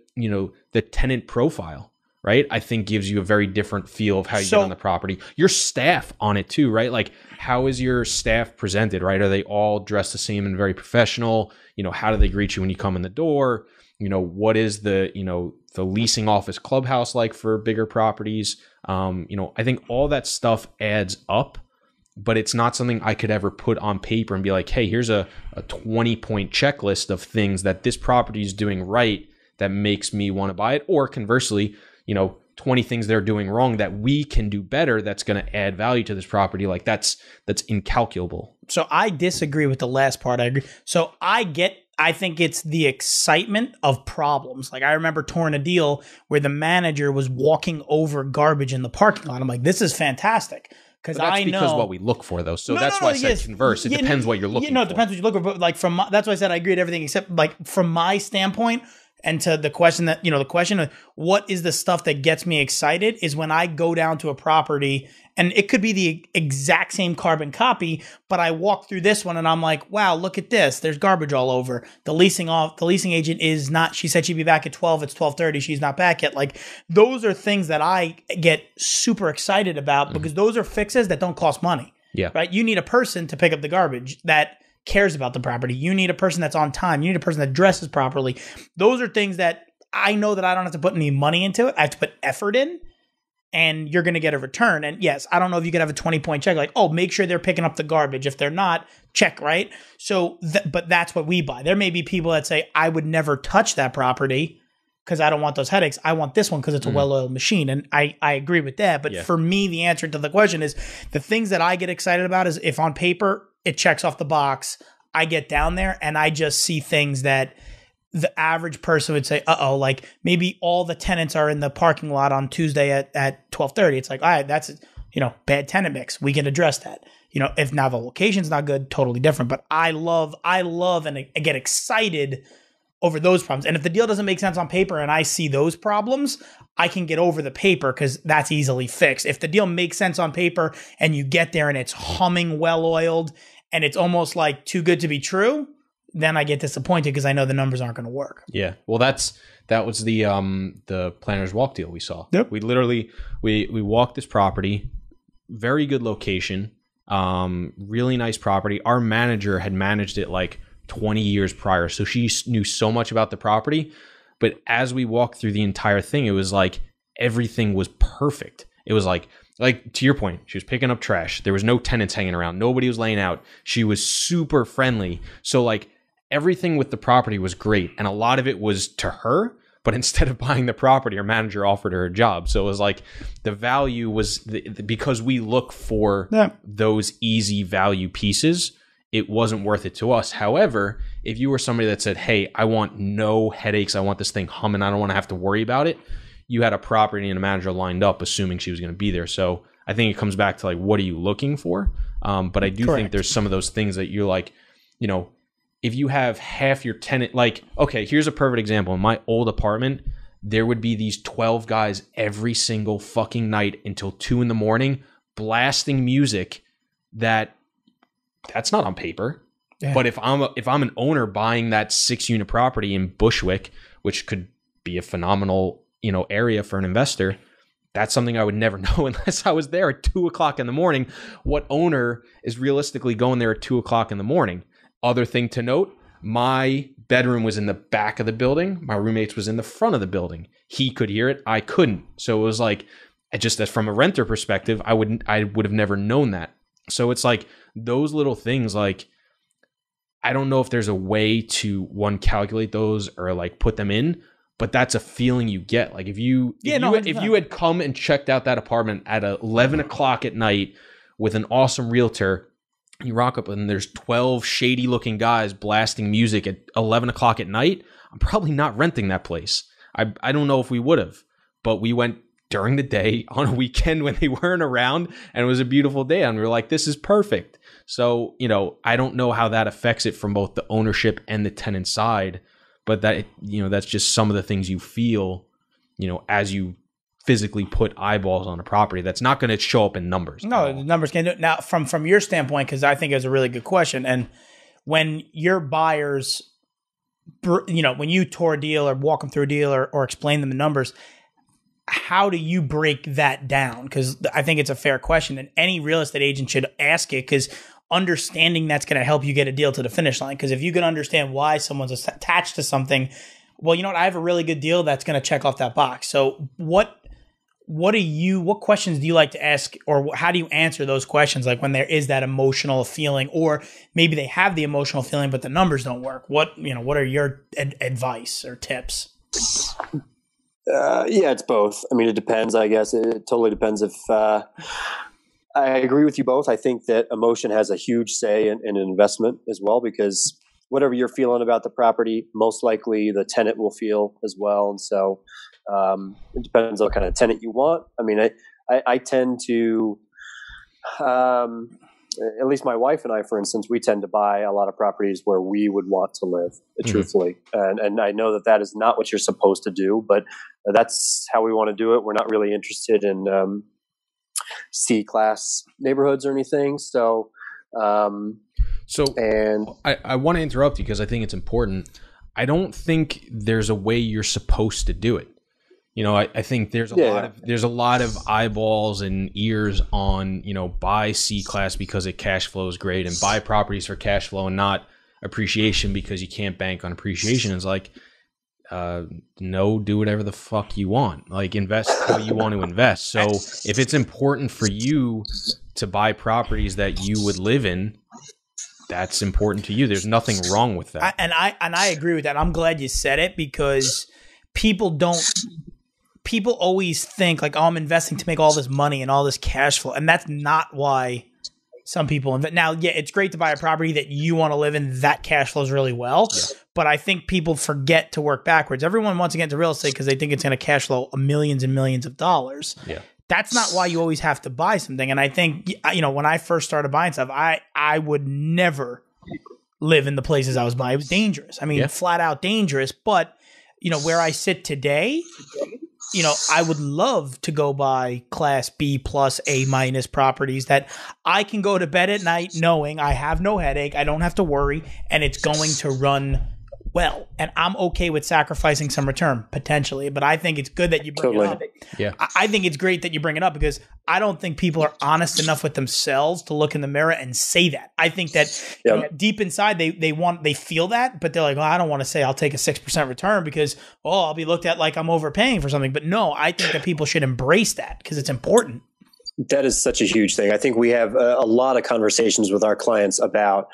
C: tenant profile, right? I think gives you a very different feel of how you get on the property. Your staff on it too, right? Like, how is your staff presented, right? Are they all dressed the same and very professional? How do they greet you when you come in the door? What is the leasing office clubhouse like for bigger properties? I think all that stuff adds up. But it's not something I could ever put on paper and be like, hey, here's a 20-point checklist of things that this property is doing right that makes me want to buy it. Or conversely, 20 things they're doing wrong that we can do better that's going to add value to this property. Like that's incalculable.
D: So I disagree with the last part. I agree. So I get I think it's the excitement of problems. Like I remember touring a deal where the manager was walking over garbage in the parking lot. I'm like, this is fantastic. Because I know
C: because what we look for, though. So that's why I said converse. It depends what you're looking for.
D: It depends what you're looking for. But like that's why I said I agree with everything except like from my standpoint. And to the question that, the question of what is the stuff that gets me excited is when I go down to a property and it could be the exact same carbon copy, but I walk through this one and I'm like, wow, look at this. There's garbage all over. The leasing agent is not, she said she'd be back at 12. It's 12:30. She's not back yet. Like those are things that I get super excited about because those are fixes that don't cost money.
C: Yeah.
D: Right. You need a person to pick up the garbage that cares about the property. You need a person that's on time. You need a person that dresses properly. Those are things that I know that I don't have to put any money into it. I have to put effort in and you're going to get a return. And yes, I don't know if you could have a 20-point check like, oh, make sure they're picking up the garbage. If they're not, check, right? So, but that's what we buy. There may be people that say, I would never touch that property because I don't want those headaches. I want this one because it's a well-oiled machine. And I agree with that. But for me, the answer to the question is the things that I get excited about is if on paper, it checks off the box. I get down there and I just see things that the average person would say, like maybe all the tenants are in the parking lot on Tuesday at 12:30. It's like, all right, that's, bad tenant mix. We can address that. If now the location's not good, totally different. But I love and I get excited over those problems. And if the deal doesn't make sense on paper and I see those problems, I can get over the paper because that's easily fixed. If the deal makes sense on paper and you get there and it's humming well-oiled and it's almost like too good to be true, then I get disappointed because I know the numbers aren't going to work.
C: Yeah. Well, that was the Planner's Walk deal we saw.
D: Yep.
C: We literally, we walked this property, very good location, really nice property. Our manager had managed it like 20 years prior. So she knew so much about the property. But as we walked through the entire thing, it was like everything was perfect. It was like to your point, she was picking up trash. There was no tenants hanging around. Nobody was laying out. She was super friendly. So like everything with the property was great. And a lot of it was to her. But instead of buying the property, her manager offered her a job. So it was like the value was because we look for those easy value pieces. It wasn't worth it to us. However, if you were somebody that said, hey, I want no headaches. I want this thing humming. I don't want to have to worry about it. You had a property and a manager lined up, assuming she was going to be there. So I think it comes back to like, what are you looking for? But I do think there's some of those things that you're like, if you have half your tenant, like, okay, here's a perfect example. In my old apartment, there would be these 12 guys every single fucking night until 2 a.m, blasting music that's not on paper. Yeah. But if I'm an owner buying that 6-unit property in Bushwick, which could be a phenomenal, area for an investor, that's something I would never know unless I was there at 2:00 a.m. What owner is realistically going there at 2:00 a.m? Other thing to note, my bedroom was in the back of the building. My roommate's was in the front of the building. He could hear it. I couldn't. So it was like, that from a renter perspective, I would have never known that. So it's like those little things, like, I don't know if there's a way to calculate those or like put them in, but that's a feeling you get. Like if you had come and checked out that apartment at 11 o'clock at night with an awesome realtor, you rock up and there's 12 shady looking guys blasting music at 11 o'clock at night, I'm probably not renting that place. I don't know if we would have, but we went during the day on a weekend when they weren't around and it was a beautiful day and we were like, this is perfect. So, I don't know how that affects it from both the ownership and the tenant side, but that, that's just some of the things you feel, as you physically put eyeballs on a property. That's not going to show up in numbers.
D: No, the numbers can't do it. Now, from your standpoint, because I think it was a really good question. And when your buyers, when you tour a deal or walk them through a deal or explain them the numbers, how do you break that down? Because I think it's a fair question and any real estate agent should ask it because understanding that's going to help you get a deal to the finish line. Because if you can understand why someone's attached to something, well, you know what? I have a really good deal that's going to check off that box. So what questions do you like to ask or how do you answer those questions? Like when there is that emotional feeling or maybe they have the emotional feeling, but the numbers don't work. What are your advice or tips?
A: Yeah, it's both. I mean, it depends, I guess. It totally depends if I agree with you both. I think that emotion has a huge say in an investment as well, because whatever you're feeling about the property, most likely the tenant will feel as well. And so it depends on what kind of tenant you want. I mean, I tend to, at least my wife and I, for instance, we tend to buy a lot of properties where we would want to live, truthfully. And I know that that is not what you're supposed to do, but that's how we want to do it. We're not really interested in C-class neighborhoods or anything. So,
C: I want to interrupt you because I think it's important. I don't think there's a way you're supposed to do it. You know, I think there's a lot of eyeballs and ears on, you know, buy C-class because it cash flows great and buy properties for cash flow and not appreciation because you can't bank on appreciation. It's like, no, do whatever the fuck you want. Like, invest how you want to invest. So if it's important for you to buy properties that you would live in, that's important to you. There's nothing wrong with that.
D: I agree with that. I'm glad you said it because people always think like, oh, I'm investing to make all this money and all this cash flow. And that's not why some people invest. Now, yeah, it's great to buy a property that you want to live in that cash flows really well. Yeah. But I think people forget to work backwards. Everyone wants to get into real estate because they think it's going to cash flow millions and millions of dollars. Yeah. That's not why you always have to buy something. And I think, you know, when I first started buying stuff, I would never live in the places I was buying. It was dangerous. I mean, flat out dangerous. But, you know, where I sit today, you know, I would love to go buy class B plus A minus properties that I can go to bed at night knowing I have no headache. I don't have to worry and it's going to run well. And I'm okay with sacrificing some return potentially, but I think it's good that you bring it up.
C: Yeah.
D: I think it's great that you bring it up because I don't think people are honest enough with themselves to look in the mirror and say that. I think that you know, deep inside they feel that, but they're like, well, I don't want to say I'll take a 6% return because, oh, I'll be looked at like I'm overpaying for something. But no, I think that people should embrace that because it's important.
A: That is such a huge thing. I think we have a lot of conversations with our clients about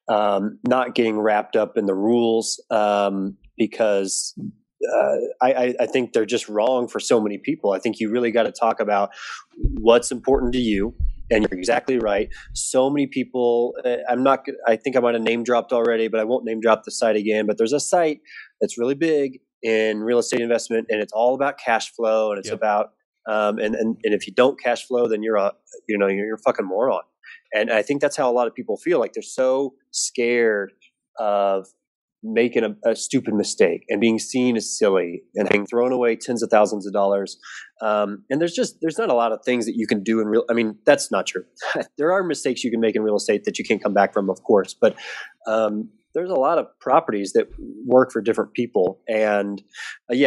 A: not getting wrapped up in the rules because I think they're just wrong for so many people. I think you really got to talk about what's important to you. And you're exactly right. So many people, I think I might have name dropped already, but I won't name drop the site again. But there's a site that's really big in real estate investment and it's all about cash flow and it's about and if you don't cash flow, then you're a fucking moron. And I think that's how a lot of people feel. Like they're so scared of making a stupid mistake and being seen as silly and having thrown away tens of thousands of dollars. And there's not a lot of things that you can do in real. I mean, that's not true. There are mistakes you can make in real estate that you can't come back from, of course, but there's a lot of properties that work for different people. And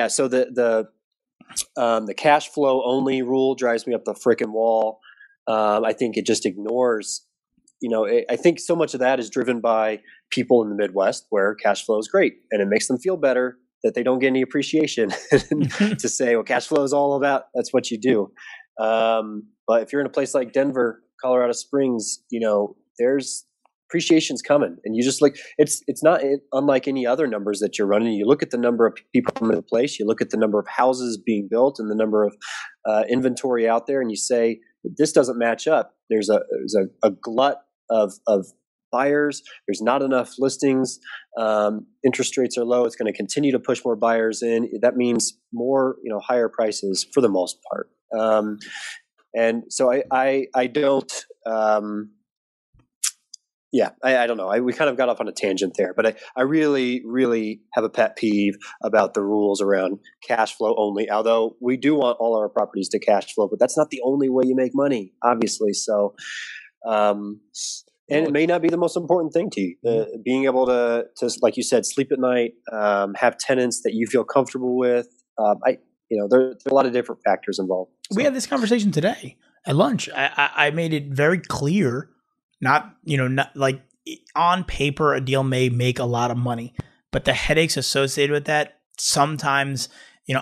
A: so the cash flow only rule drives me up the frickin' wall. I think it just ignores, I think so much of that is driven by people in the Midwest where cash flow is great and it makes them feel better that they don't get any appreciation to say, well, cash flow is all about, that's what you do. But if you're in a place like Denver, Colorado Springs, there's appreciation's coming, and you just it's not unlike any other numbers that you're running. You look at the number of people coming to the place, you look at the number of houses being built and the number of inventory out there, and you say this doesn't match up. There's a glut of buyers. There's not enough listings. Interest rates are low. It's going to continue to push more buyers in. That means more, higher prices for the most part. And so I don't. I don't know. We kind of got off on a tangent there, but I really, really have a pet peeve about the rules around cash flow only. Although we do want all our properties to cash flow, but that's not the only way you make money, obviously. So, and it may not be the most important thing to you. Being able to, like you said, sleep at night, have tenants that you feel comfortable with. There's a lot of different factors involved. So.
D: We had this conversation today at lunch. I made it very clear. Not like on paper, a deal may make a lot of money, but the headaches associated with that, sometimes,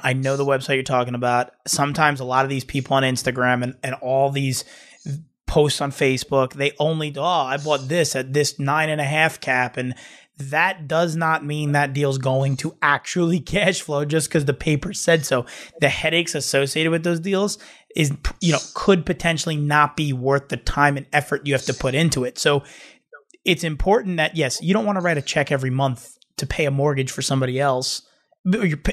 D: I know the website you're talking about. Sometimes a lot of these people on Instagram and all these posts on Facebook, they only, I bought this at this 9.5 cap. And that does not mean that deal's going to actually cash flow just because the paper said so. The headaches associated with those deals could potentially not be worth the time and effort you have to put into it. So it's important that, yes, you don't want to write a check every month to pay a mortgage for somebody else,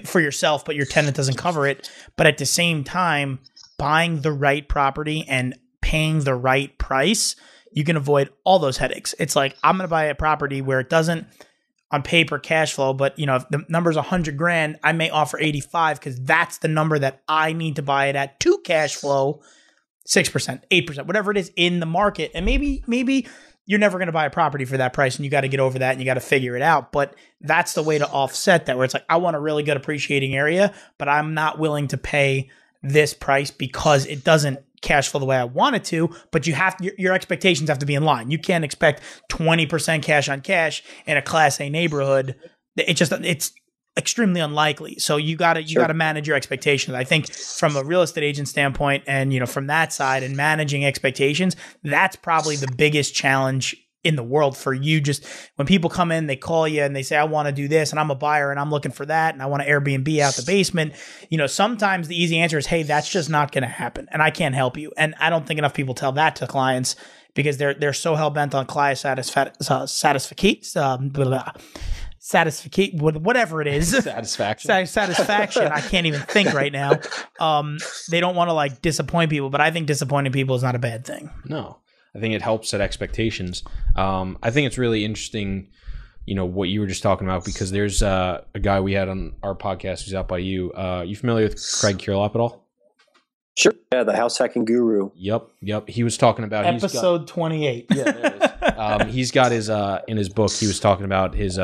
D: for yourself, but your tenant doesn't cover it. But at the same time, buying the right property and paying the right price, you can avoid all those headaches. It's like, I'm going to buy a property where it doesn't on paper cash flow, but if the number's $100,000, I may offer 85 because that's the number that I need to buy it at to cash flow 6%, 8%, whatever it is in the market. And maybe you're never going to buy a property for that price and you got to get over that and you got to figure it out. But that's the way to offset that, where it's like, I want a really good appreciating area, but I'm not willing to pay this price because it doesn't cash flow the way I want it to. But your expectations have to be in line. You can't expect 20% cash on cash in a Class A neighborhood. It's extremely unlikely. So you got to manage your expectations. I think from a real estate agent standpoint, and from that side and managing expectations, that's probably the biggest challenge in the world for you. Just when people come in, they call you and they say, I want to do this and I'm a buyer and I'm looking for that and I want to Airbnb out the basement. Sometimes the easy answer is, hey, that's just not going to happen and I can't help you. And I don't think enough people tell that to clients because they're so hell bent on client whatever it is. Satisfaction. I can't even think right now. They don't want to disappoint people, but I think disappointing people is not a bad thing.
C: No. I think it helps set expectations. I think it's really interesting, what you were just talking about, because there's a guy we had on our podcast who's out by you. You familiar with Craig Curelop at all?
A: Sure. Yeah, the house hacking guru.
C: Yep. He was talking about
D: episode 28.
C: Yeah, there it is. He's got his in his book. He was talking about his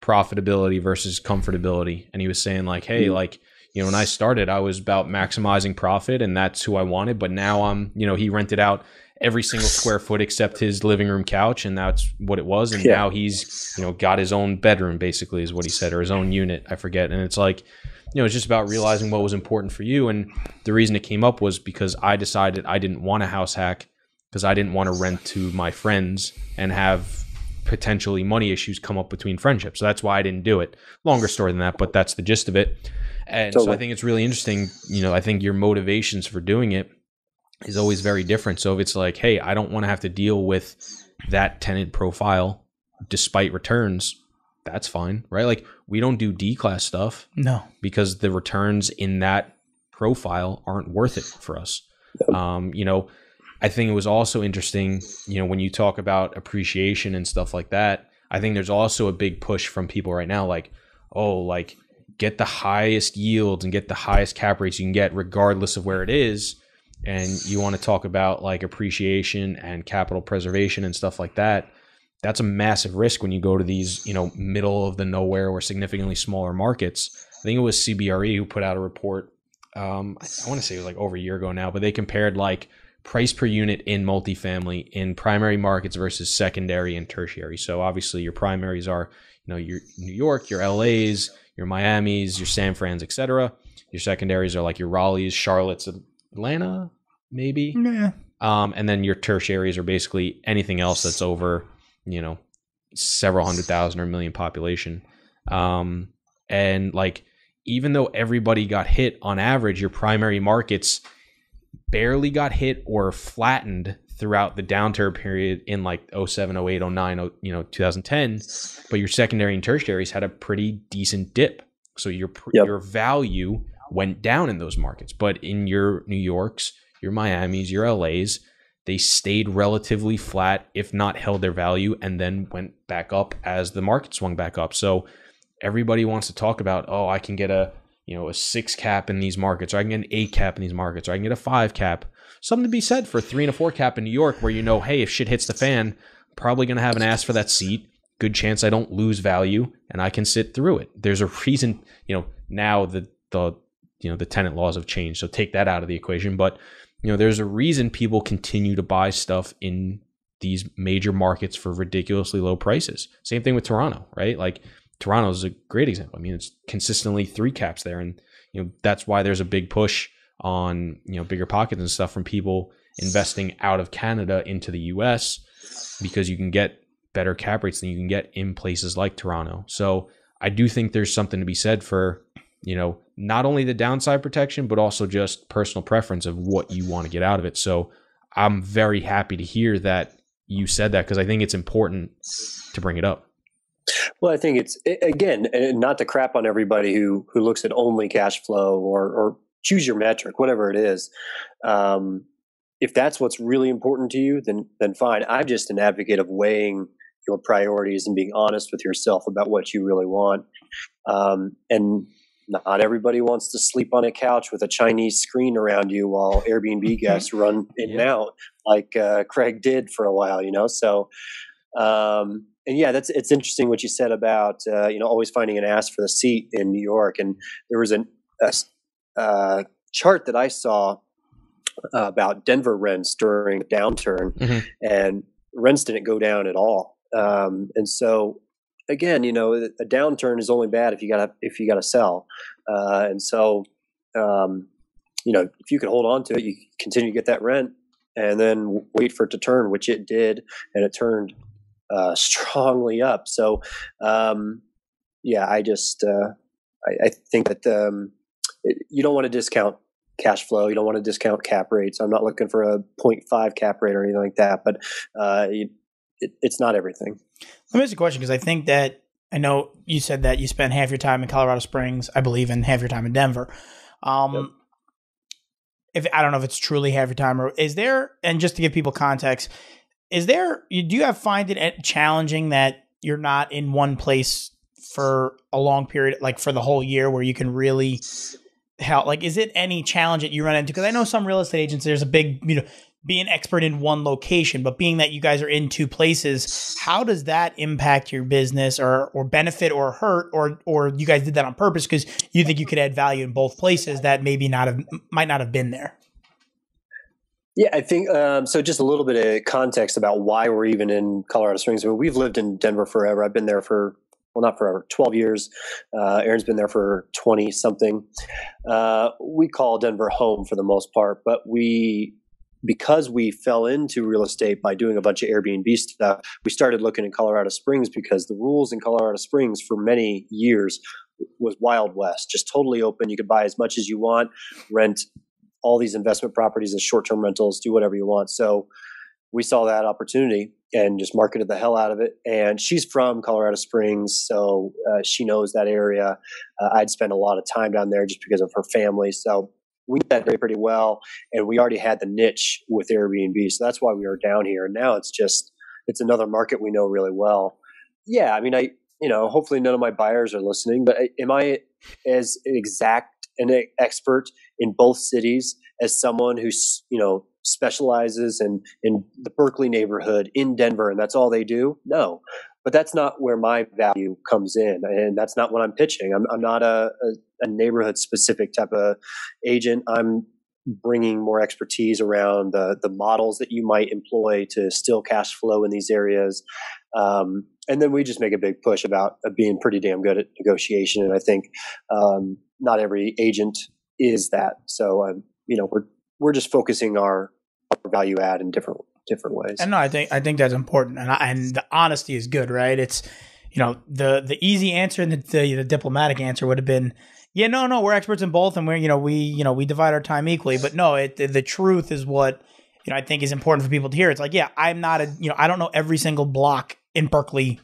C: profitability versus comfortability, and he was saying hey, when I started, I was about maximizing profit, and that's who I wanted. But now I'm, he rented out every single square foot except his living room couch, and that's what it was. And now he's, got his own bedroom, basically, is what he said, or his own unit. I forget. And it's it's just about realizing what was important for you. And the reason it came up was because I decided I didn't want a house hack because I didn't want to rent to my friends and have potentially money issues come up between friendships. So that's why I didn't do it. Longer story than that, but that's the gist of it. And so I think it's really interesting. I think your motivations for doing it is always very different. So if it's hey, I don't want to have to deal with that tenant profile despite returns, that's fine, right? We don't do D-class stuff.
D: No.
C: Because the returns in that profile aren't worth it for us. I think it was also interesting, when you talk about appreciation and stuff like that, I think there's also a big push from people right now, get the highest yields and get the highest cap rates you can get regardless of where it is. And you want to talk about appreciation and capital preservation and stuff like that. That's a massive risk when you go to these, middle of the nowhere or significantly smaller markets. I think it was CBRE who put out a report. I want to say it was over a year ago now, but they compared price per unit in multifamily in primary markets versus secondary and tertiary. So obviously your primaries are, your New York, your LAs, your Miamis, your San Frans, etc. Your secondaries are your Raleighs, Charlottes, Atlanta, maybe.
D: Yeah.
C: And then your tertiaries are basically anything else that's over, several 100,000 or a million population. And even though everybody got hit on average, your primary markets barely got hit or flattened throughout the downturn period in 07, 08, 09, 2010. But your secondary and tertiaries had a pretty decent dip. So your value went down in those markets. But in your New Yorks, your Miamis, your LAs, they stayed relatively flat, if not held their value, and then went back up as the market swung back up. So everybody wants to talk about, I can get a 6 cap in these markets, or I can get an 8 cap in these markets, or I can get a 5 cap. Something to be said for a 3 and a 4 cap in New York, where hey, if shit hits the fan, I'm probably going to have an ask for that seat. Good chance I don't lose value, and I can sit through it. There's a reason, now the tenant laws have changed, so take that out of the equation. But there's a reason people continue to buy stuff in these major markets for ridiculously low prices. Same thing with Toronto, right? Toronto is a great example. I mean, it's consistently 3 caps there, and that's why there's a big push on bigger pockets and stuff from people investing out of Canada into the US, because you can get better cap rates than you can get in places like Toronto. So I do think there's something to be said for not only the downside protection, but also just personal preference of what you want to get out of it. So I'm very happy to hear that you said that, because I think it's important to bring it up.
A: Well, I think it's, again, and not to crap on everybody who looks at only cash flow or choose your metric, whatever it is. If that's what's really important to you, then fine. I'm just an advocate of weighing your priorities and being honest with yourself about what you really want. And not everybody wants to sleep on a couch with a Chinese screen around you while Airbnb guests run in and out, like Craig did for a while, So, and yeah, it's interesting what you said about always finding an ass for the seat in New York. And there was a chart that I saw about Denver rents during a downturn, and rents didn't go down at all. And so, again, a downturn is only bad if you gotta sell. And so, if you can hold on to it, you continue to get that rent, and then wait for it to turn, which it did, and it turned strongly up. So, I just I think that you don't want to discount cash flow. You don't want to discount cap rates. I'm not looking for a 0.5 cap rate or anything like that, but it's not everything.
D: Let me ask you a question, because I think that, I know you said that you spent half your time in Colorado Springs, I believe, and half your time in Denver. If I don't know if it's truly half your time, or is there, and just to give people context, do you find it challenging that you're not in one place for a long period, like for the whole year, where you can really help? Like, is it any challenge that you run into? Because I know some real estate agents, there's a big, be an expert in one location, but being that you guys are in two places, how does that impact your business, or benefit or hurt, or you guys did that on purpose because you think you could add value in both places that might not have been there?
A: Yeah, I think so. Just a little bit of context about why we're even in Colorado Springs. I mean, we've lived in Denver forever. I've been there for, well, not forever, 12 years. Erin's been there for 20 something. We call Denver home for the most part, but because we fell into real estate by doing a bunch of Airbnb stuff, we started looking in Colorado Springs, because the rules in Colorado Springs for many years was Wild West, just totally open. You could buy as much as you want, rent all these investment properties as short-term rentals, do whatever you want. So we saw that opportunity and just marketed the hell out of it. And she's from Colorado Springs, so she knows that area. I'd spent a lot of time down there just because of her family. So we did that pretty well, and we already had the niche with Airbnb. So that's why we were down here. And now it's another market we know really well. Yeah, I mean, hopefully none of my buyers are listening, but am I as an expert in both cities as someone who, specializes in the Berkeley neighborhood in Denver, and that's all they do? No, but that's not where my value comes in, and that's not what I'm pitching. I'm not a neighborhood specific type of agent. I'm bringing more expertise around the models that you might employ to still cash flow in these areas. And then we just make a big push about being pretty damn good at negotiation. And I think not every agent is that. So, we're just focusing our value add in different ways.
D: And no, I think that's important. And the honesty is good, right? It's, the easy answer and the diplomatic answer would have been, no, we're experts in both, and we divide our time equally. But no, the truth is what, I think is important for people to hear. It's like, I'm not I don't know every single block in Berkeley,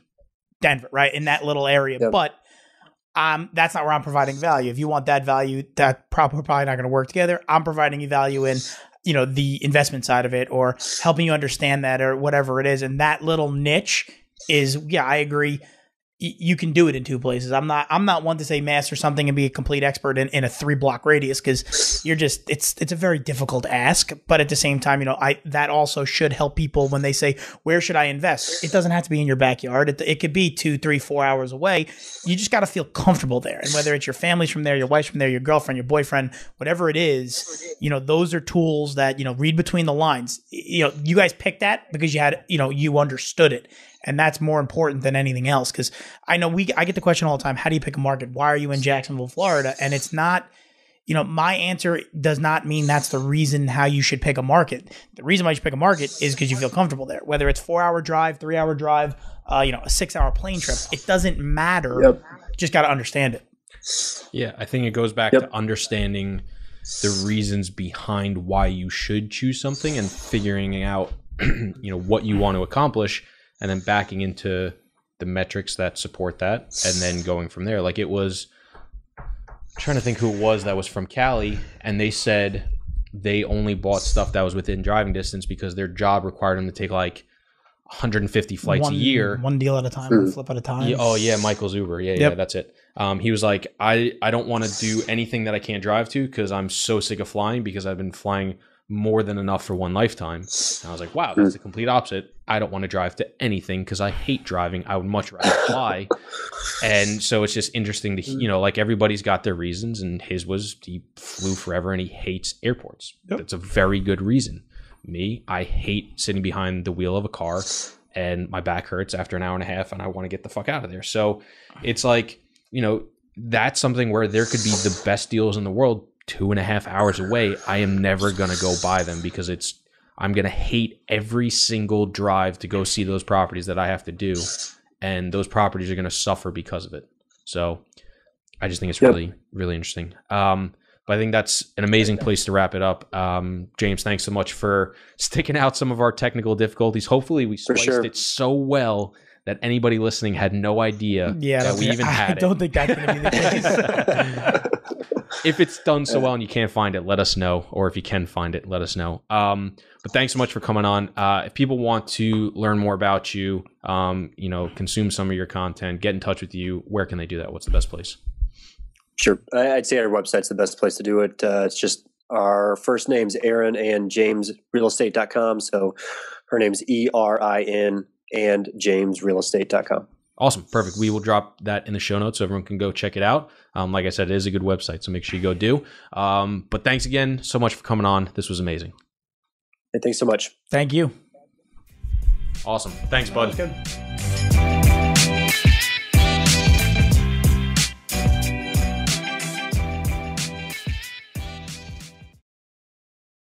D: Denver, right? In that little area, but that's not where I'm providing value. If you want that value, that probably not going to work together. I'm providing you value in, the investment side of it, or helping you understand that, or whatever it is. And that little niche is, I agree. You can do it in two places. I'm not one to say master something and be a complete expert in a 3-block radius, because it's a very difficult ask. But at the same time, that also should help people when they say, where should I invest? It doesn't have to be in your backyard. It could be 2, 3, 4 hours away. You just got to feel comfortable there. And whether it's your family's from there, your wife's from there, your girlfriend, your boyfriend, whatever it is, those are tools that, read between the lines. You guys picked that because you had, you understood it. And that's more important than anything else, because I know I get the question all the time, how do you pick a market? Why are you in Jacksonville, Florida? And it's not, my answer does not mean that's the reason how you should pick a market. The reason why you should pick a market is because you feel comfortable there. Whether it's 4-hour drive, 3-hour drive, a 6-hour plane trip, it doesn't matter. Yep. Just got to understand it.
C: Yeah, I think it goes back to understanding the reasons behind why you should choose something and figuring out what you want to accomplish, and then backing into the metrics that support that, and then going from there. Like, it was, I'm trying to think who it was that was from Cali, and they said they only bought stuff that was within driving distance because their job required them to take like 150 flights a year.
D: One deal at a time, one flip at a time.
C: Yeah, oh yeah, Michael's Uber. Yeah, that's it. He was like, I don't want to do anything that I can't drive to because I'm so sick of flying because I've been flying more than enough for one lifetime. And I was like, wow, that's the complete opposite. I don't want to drive to anything because I hate driving. I would much rather fly. And so it's just interesting to, like, everybody's got their reasons, and his was he flew forever and he hates airports. That's a very good reason. Me, I hate sitting behind the wheel of a car and my back hurts after an hour and a half and I want to get the fuck out of there. So it's like, that's something where there could be the best deals in the world 2.5 hours away. I am never going to go buy them because I'm going to hate every single drive to go see those properties that I have to do. And those properties are going to suffer because of it. So I just think it's really, really interesting. But I think that's an amazing place to wrap it up. James, thanks so much for sticking out some of our technical difficulties. Hopefully we spliced it so well that anybody listening had no idea that we even had it. I don't think that's going to be the case. If it's done so well and you can't find it, let us know. Or if you can find it, let us know. But thanks so much for coming on. If people want to learn more about you, consume some of your content, get in touch with you, where can they do that? What's the best place? Sure.
A: I'd say our website's the best place to do it. It's just our first name's Erin and jamesrealestate.com. So her name's ERIN and jamesrealestate.com.
C: Awesome. Perfect. We will drop that in the show notes so everyone can go check it out. Like I said, it is a good website, so make sure you go do. But thanks again so much for coming on. This was amazing.
A: Hey, thanks so much.
D: Thank you.
C: Awesome. Thanks, bud.